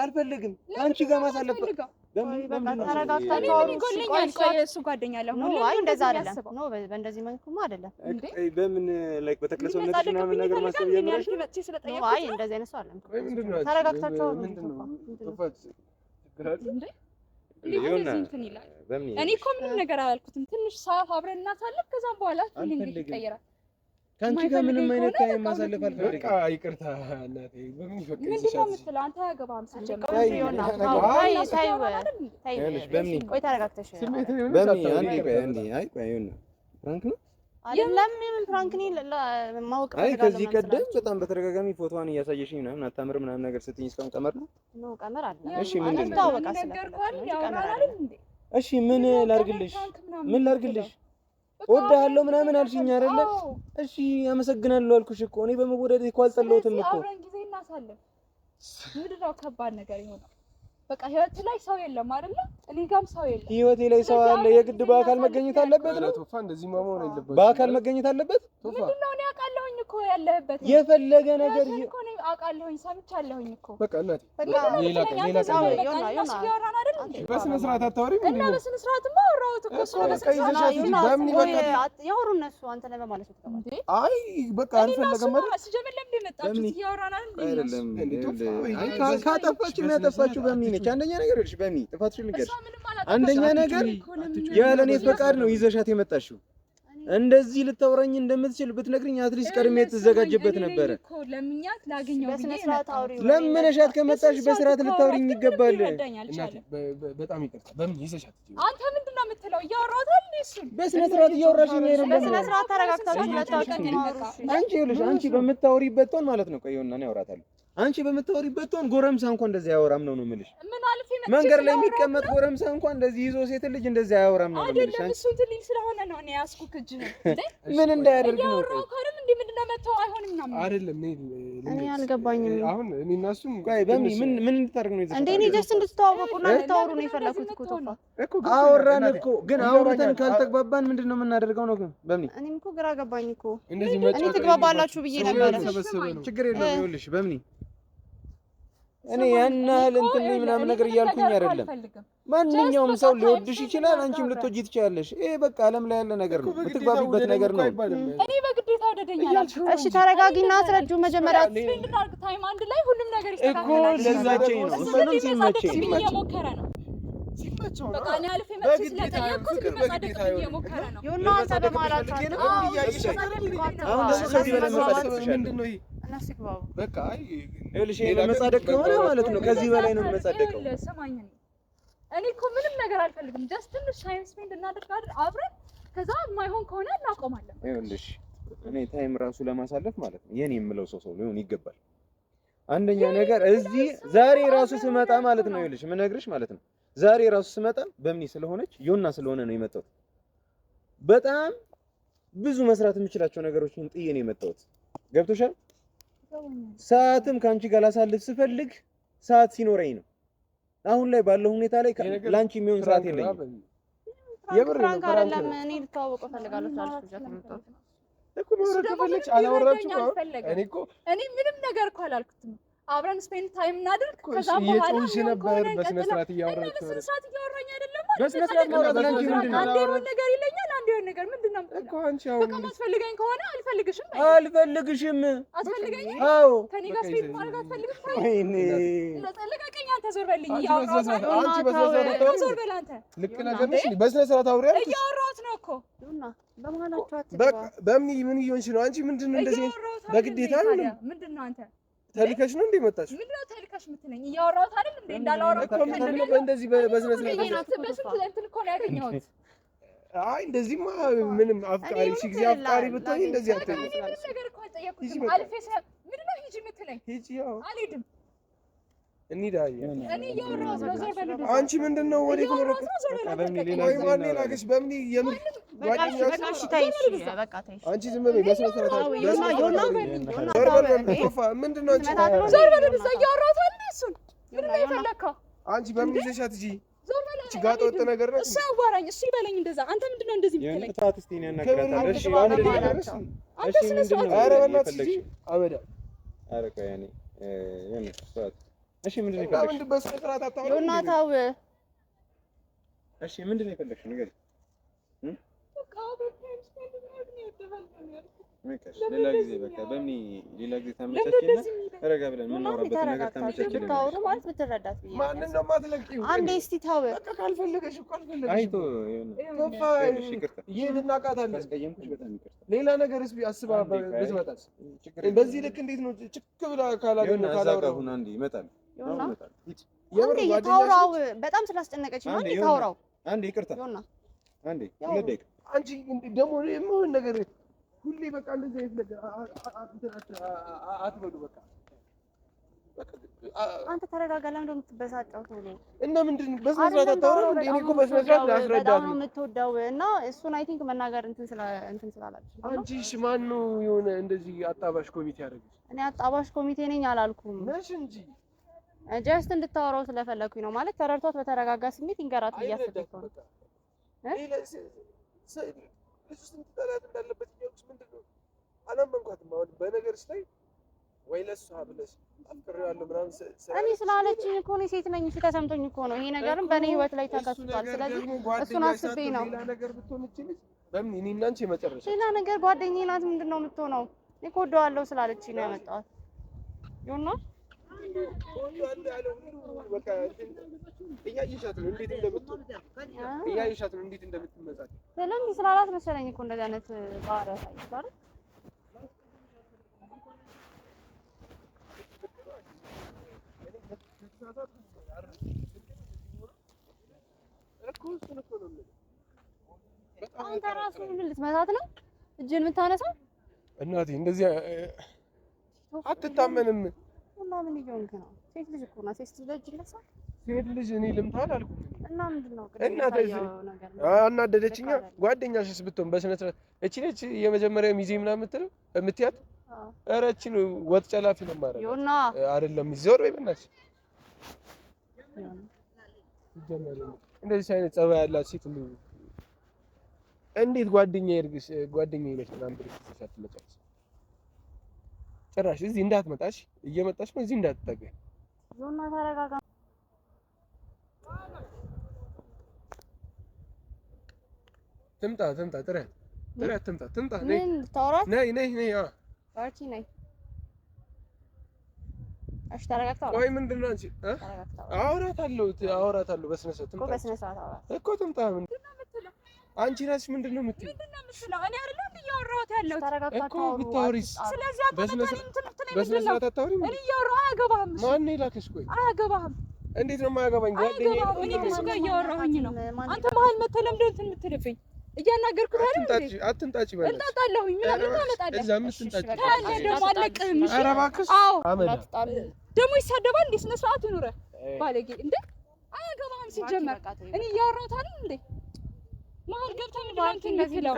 አልፈልግም አንቺ ጋር ማሳለፍ እሱ ጓደኛ ለሆነ አይ እንደዛ አይደለም ነው በእንደዚህ መልኩማ አይደለም በምን ላይክ በተክለ ሰውነትሽ ምናምን ነገር ማሰብ ጀምረሽ ነው አይ እንደዚህ አይነት ሰው አይደለም ተረጋግታችሁ እኔ እኮ ምንም ነገር አላልኩትም ትንሽ ሰዓት አብረን እናሳልፍ ከዛ በኋላ ፊሊንግ ይቀየራል ከአንቺ ጋር ምንም አይነት ታይም ማሳለፍ አልፈልግም። በቃ ይቅርታ እናቴ በምን ይፈቀድ ምንድን ነው የምትለው አንተ አያገባህም ስትጀምር ቆይ ተረጋግተሽ ፍራንክ ነው አይደለም ምን ፍራንክ ነው ማወቅ አይ ከዚህ ቀደም በጣም በተደጋጋሚ ፎቶዋን እያሳየሽኝ ምናምን አታምር ምናምን ነገር ስትይኝ እስካሁን ቀመር ነው ቀመር አለ እሺ ምንድን ነው እሺ ምን ላድርግልሽ እወድሃለሁ ምናምን አልሽኝ አይደለ? እሺ አመሰግናለሁ አልኩሽ እኮ እኔ በመወደድ እኮ አልጠላሁትም እኮ አብረን ጊዜ እናሳልፍ ምንድን ነው ከባድ ነገር ይሆናል በቃ ህይወት ላይ ሰው የለም አይደለ? እኔ ጋርም ሰው የለም ህይወቴ ላይ ሰው አለ የግድ በአካል መገኘት አለበት ነው ቶፋ እንደዚህ ማመን የለበትም በአካል መገኘት አለበት ቶፋ ምንድን ነው እኔ አውቃለሁኝ እኮ ያለህበት የፈለገ ነገር እኮ እኔ አውቃለሁኝ ሰምቻለሁኝ እኮ በቃ እናቴ ሌላ ሰው በስነ ስርዓት አታወሪም እንዴ? እና በስነ ስርዓትማ አወራሁት እኮ እሱ በስነ ስርዓት ያወሩ እነሱ አንተ ለማለት ነው አይ በቃ አልፈለገም ማለት ሲጀመር ለምን መጣችሁ እያወራን አይደለም አይ ካጠፋች የሚያጠፋችሁ በምን ነች አንደኛ ነገር እሺ በምን ጥፋትሽን ንገር አንደኛ ነገር ያለኔ ፈቃድ ነው ይዘሻት የመጣሽው እንደዚህ ልታወራኝ እንደምትችል ብትነግሪኝ አትሊስት ቀድሜ ተዘጋጅበት ነበር እኮ ለምኛት ላገኘው ለምነሻት ከመጣሽ በስርዓት ልታወሪኝ ይገባል በጣም ይቅርታ በምን ይዘሻት አንተ ምንድነው የምትለው እያወራሁት አይደል እሱ በስነ ስርዓት እያወራሽኝ ነው በስነ ስርዓት ተረጋግታችሁ ለታውቀኝ አንቺ በምታወሪበት ቶን ማለት ነው ቆየውና ነው ያወራታለሁ አንቺ በምታወሪበት ቶን ጎረምሳ እንኳን እንደዚህ አያወራም ነው የምልሽ ምን አልፌ መንገድ ላይ የሚቀመጥ ጎረምሳ እንኳን እንደዚህ ይዞ ሴት ልጅ እንደዚህ አያወራም ነው የምልሽ አንቺ እሱ ትልኝ ስለሆነ ነው እኔ ያስኩክ እጅ ነው ምን እንዳያደርግ ነው አይደል እንዴ ምንድነው መተው አይሆንም ነው አይደለም እኔ አልገባኝም አሁን እኔና እሱም ቆይ ምን እንድታርግ ነው እንዴ እኔ ጀስት እንድትተዋወቁና እንድታወሩ ነው የፈለኩት እኮ ቶፋ አወራን እኮ ግን አውርተን ካልተግባባን ምንድነው የምናደርገው ነው ግን በምን እኔም እኮ ግራ ገባኝ እኮ እንደዚህ እኔ ትግባባላችሁ ብዬ ነበር ችግር የለውም ይኸውልሽ በምን እኔ ያን ያህል እንትን ምናምን ነገር እያልኩኝ አይደለም ማንኛውም ሰው ሊወድሽ ይችላል አንቺም ልትወጂ ትችያለሽ ይሄ በቃ ዓለም ላይ ያለ ነገር ነው የምትግባቢበት ነገር ነው እኔ በግዴታ ወደደኛል እሺ ተረጋጊና አስረጁ መጀመሪያ እንድናርግ ታይም አንድ ላይ ሁሉም ነገር ይስተካከላል እኮ ለዛቼ ነው እሱንም ሲመቸኝ እየሞከረ ነው ሲመቸው በቃ እኔ አልፌ መጥቼ ስለጠየቅኩት ሊመጻደቅ እየሞከረ ነው ይሁን አንተ በማላችሁ አሁን ለሰው ይበለማል ምንድነው ይሄ እናስግባው በቃ አይ ይኸውልሽ ለመጻደቅ ከሆነ ማለት ነው ከዚህ በላይ ነው የምመጻደቀው ሰማኝ እኔ እኮ ምንም ነገር አልፈልግም ጀስት ትንሽ ታይም ስፔንድ እናድርግ አብረን ከዛ የማይሆን ከሆነ እናቆማለን ይኸውልሽ እኔ ታይም ራሱ ለማሳለፍ ማለት ነው የኔ የምለው ሰው ሊሆን ይገባል አንደኛ ነገር እዚህ ዛሬ ራሱ ስመጣ ማለት ነው ይኸውልሽ ምነግርሽ ማለት ነው ዛሬ ራሱ ስመጣ በምን ስለሆነች ዮና ስለሆነ ነው የመጣሁት በጣም ብዙ መስራት የምችላቸው ነገሮችን ጥዬ ነው የመጣሁት ገብቶሻል ሰዓትም ካንቺ ጋር ላሳልፍ ስፈልግ ሰዓት ሲኖረኝ ነው አሁን ላይ ባለው ሁኔታ ላይ ላንቺ የሚሆን ሰዓት የለኝም የብር ነው አይደለም እኔ ልተዋወቀው ፈልጋለሁ ታልኩ ጀምሮ እኮ ነው ከፈለግሽ አላወራችሁ እኔ ምንም ነገር እኮ አላልኩትም አብረን ስፔንድ ታይም እናድርግ ከዛ በኋላ እየጮህሽ ነበር በስነ ስርዓት እያወራችሁ በስነ ስርዓት እያወራኝ አይደለም በስነ ስርዓት ማውራት ላንቺ ምንድነው አንዴ ምን ነገር ይለኛል እንዲሆን ነገር ምንድነው እኮ አንቺ አሁን በቃ ማስፈልገኝ ከሆነ አልፈልግሽም አትፈልግሽም። አዎ ከኔ ጋር ስፔድ ማድረግ አትፈልግም። ወይኔ ለጠለቀኝ አንተ ዞር በልኝ። እያወራሁት አንቺ በስነ ዞር በል አንተ። ልክ ነገር ነሽ። በስነ ስርዓት አውሪ አይደል? እያወራሁት ነው እኮ ዮና በመሀላችሁ በቃ በምን ምን እየሆንሽ ነው አንቺ? ምንድነው እንደዚህ በግዴታ ነው? ምንድነው አንተ ተልከሽ ነው እንዴ መጣሽ? ምንድነው ተልከሽ የምትለኝ? እያወራሁት አይደል እንዴ? እንዳላወራሁት እኮ ምንድነው በእንደዚህ በስነ ስርዓት በስንት እንትን እኮ ነው ያገኘሁት። አይ እንደዚህማ ምንም አፍቃሪ ሺ ጊዜ አፍቃሪ ብትሆኚ እንደዚህ አትሆኚ። ነገር እኮ አልጠየኩትም። አልፌ ምንድነው ሂጂ የምትለኝ? ሂጂ ያው አልሄድም። እንሂድ እኔ እያወራሁት ነው። ዞር በል አንቺ ምንድነው ወዴት ነው ረከ ወይ ማን ላከሽ? በምን የምን ጓደኛሽ? በቃ እሺ ተይ እሺ በቃ ተይ እሺ አንቺ ዝም በይ በስነ ስርዓት ዮና ዞር በል ቶፋ ምንድነው አንቺ ዞር በል እዛ እያወራሁት አይደል? እሱን ምንድነው የፈለከው? አንቺ በምን ይዘሻት ሂጂ? ዞር በል እቺ ጋጥ ወጥ ነገር ነው። እሱ አዋራኝ እሱ ይበለኝ እንደዛ። አንተ ምንድነው እንደዚህ የምትለኝ? የምታት እስቲ ነው ያናግራታል። እሺ አንድ ነገር አንተ ስነ ስርዓት ኧረ በእናትሽ ሂጂ አበዳ ኧረ ቆይ ያኔ የምን ሰዓት እሺ ምንድነው ምንድን የፈለግሽው? በስነ ስርዓት አታወሪ ዮና ታው እሺ ምንድነው የፈለግሽው? ንገሪኝ። ሌላ ጊዜ በቃ በምን ሌላ ጊዜ ታመቻችና ረጋ ብለን የምናወራበት ነገር ታመቻችልን። ብታወሩ ማለት ብትረዳት ብዬ ማንን ነው የማትለቂው? አንዴ እስቲ ታው በቃ ካልፈለገሽ እኮ አልፈለገሽ። አይቶ ቶፋ የት እናውቃታለን? ካስቀየምኩሽ በጣም ይቅርታ። ሌላ ነገርስ አስባ ብትመጣስ? በዚህ ልክ እንዴት ነው ጭክ ብላ ካላገኘሁ ካላወራሁ? አሁን አንዴ ይመጣል። ዮና የምር አንዴ ጓደኛሽ ታውራው በጣም ስላስጨነቀች ነው። አንዴ ታውራው አንዴ ይቅርታ። ዮና አንዴ ሁለት ደቂቃ አንቺ ደግሞ የምሆን ነገር ሁሌ በቃ እንደዚህ አይነት ነገር አትበሉ። በቃ አንተ ተረጋጋ። ለምን እንደምትበሳጨው ቶሎ እና ምንድን በስነ ስርዓት አታወራም እንዴ? እኔ እኮ በስነ ስርዓት ላስረዳት በጣም ነው የምትወደው እና እሱን አይ ቲንክ መናገር እንትን ስላላችሁ አንቺ እሺ ማን ነው የሆነ እንደዚህ አጣባሽ ኮሚቴ ያደረገች? እኔ አጣባሽ ኮሚቴ ነኝ አላልኩም። ነሽ እንጂ ጀስት እንድታወራው ስለፈለኩኝ ነው። ማለት ተረድቷት በተረጋጋ ስሜት ይንገራት እያሰብኩ ነው። ልጁ ስንት ጠላት እንዳለበት እያውቅሽ ምንድን ነው አላመንኳትም። አሁን በነገርሽ ላይ ወይ ለእሷ ብለሽ አፍቅሬዋለሁ ምናምን እኔ ስላለችኝ እኮ ነው ሴት ነኝ እሺ ተሰምቶኝ እኮ ነው። ይሄ ነገርም በእኔ ህይወት ላይ ተከስቷል። ስለዚህ እሱን አስቤ ነው። ሌላ ነገር ብትሆን እችልሽ በምን እኔና አንቺ የመጨረሻ ሌላ ነገር ጓደኛዬ ናት ምንድን ነው የምትሆነው? እኔ እኮ እወደዋለሁ ስላለችኝ ነው ያመጣኋት። ዮና በቃ እያየሻት ነው እንዴት እንደምትሆን እያየሻት ነው እንዴት እንደምትመጣት። ስለዚህ ስላላት መሰለኝ እኮ እንደዚህ አይነት ባህሪ ያሳየች አይደል? አንተ ራሱ ምን ልትመታት ነው እጅን የምታነሳው? እናቴ እንደዚህ አትታመንም። እና ምን እየሆንክ ነው? ሴት ልጅ እኮ ናት። ሴት ልጅ ይነሳል። ሴት ልጅ እኔ ልምታ አላልኩም። እና ምንድነው አናደደችኛ። ጓደኛሽስ ብትሆን በስነ ስርዓት እቺ ነች የመጀመሪያ ሚዜ ምናምን የምትለው የምትያት? ኧረ እቺን ወጥ ጨላፊ ነው ማለት ዮና አይደለም። ዞር በይ በእናትሽ። እንደዚህ አይነት ጸባይ ያላት ሴት እንዴት ጓደኛዬ እርግሽ ጓደኛዬ ነች ምናምን ብለሽ ትመጫለሽ? ጭራሽ እዚህ እንዳትመጣሽ እየመጣሽ ነው። እዚህ እንዳትጠጋኝ ዮና ተረጋጋ። ትምጣ ጥረት ትምጣ ምን ታወራት? ነይ ባርቺ ነይ። እሺ ተረጋግታ። ቆይ ምንድን ነው አንቺ? አወራታለሁ በስነ ስርዓት ትምጣ እኮ ትምጣ። አንቺ ራስሽ ምንድን ነው የምትይው? እኔ አይደለም እያወራሁት ያለሁት እኮ ብታወሪስ? ስለዚህ በስነ ስርዓት አታወሪም? እኔ እያወራሁ አያገባህም። ማን የላከሽ? ቆይ አያገባህም። እንዴት ነው የማያገባኝ? ጓደኛዬ ነው። እኔ ከእሱ ጋር እያወራሁኝ ነው። አንተ መሀል መተህ ለምንድን ነው እንትን የምትልብኝ? እያናገርኩት አይደል እንዴ? አትንጣጪ በለሽ። እንጣጣለሁኝ። ምን ታመጣለህ? እዛ የምትንጣጪ ደግሞ አለቅህም። ኧረ እባክሽ። አመዳ ደግሞ ይሳደባል እንዴ? ስነ ስርዓት ይኑረህ ባለጌ። እንዴ አያገባህም። ሲጀመር እኔ እያወራሁት አይደል እንዴ? መሀል ገብተህ ምንድን ነው እንትን የምትለው?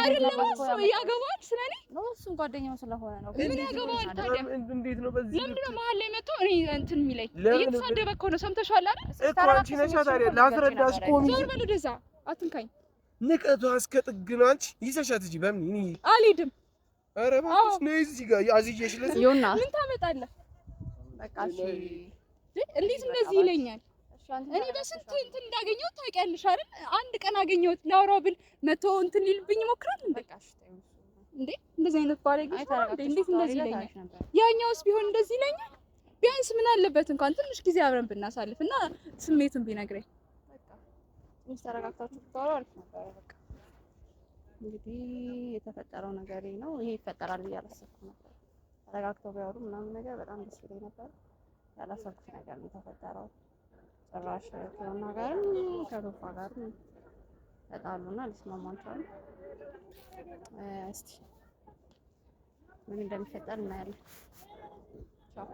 አይደለም እሱ ያገባዋል ስለኔ ነው። እሱም ጓደኛው ስለሆነ ነው። ምን ያገባዋል ታዲያ? እንዴት ነው በዚህ ለምንድን ነው መሀል ላይ መጥቶ እኔ እንትን የሚለኝ? እየተሳደበ እኮ ነው። ሰምተሻል አይደል? እኮ አንቺ ነሽ ታዲያ ላስረዳሽ እኮ ነው። ዞር በል ወደዛ፣ አትንካኝ። ንቀቷ እስከ ጥግ ነው። አንቺ ይዘሻት እንጂ በምን እኔ አልሄድም። ኧረ እባክሽ ነይ እዚህ ጋር አዝዬሽ ለዚህ ዮና ምን ታመጣለህ? በቃ እሺ። እንዴት እንደዚህ ይለኛል? እሺ እኔ በስንት እንትን እንዳገኘሁት ታውቂያለሽ አይደል? አንድ ቀን አገኘሁት ላውራው ብል መቶ እንትን ሊልብኝ ይሞክራል እንዴ? እንዴ እንደዚህ አይነት ባለጌ እንዴ! እንዴት እንደዚህ ይለኛል? ያኛውስ ቢሆን እንደዚህ ይለኛል? ቢያንስ ምን አለበት እንኳን ትንሽ ጊዜ አብረን ብናሳልፍ እና ስሜቱን ቢነግረኝ። በቃ ትንሽ ተረጋግታችሁ ብታወሩ አሪፍ ነበር። በቃ እንግዲህ የተፈጠረው ነገር ነው። ይሄ ይፈጠራል ብዬ አላሰብኩም ነበር። ተረጋግተው ቢያወሩ ምናምን ነገር በጣም ደስ ይለኝ ነበር። ያላሰብኩት ነገር ነው የተፈጠረው። ጭራሽ ከሆነ ጋርም ከቶፋ ጋርም ተጣሉና ሊስማሙ አልቻሉም። እስቲ ምን እንደሚፈጠር እናያለን። ቻው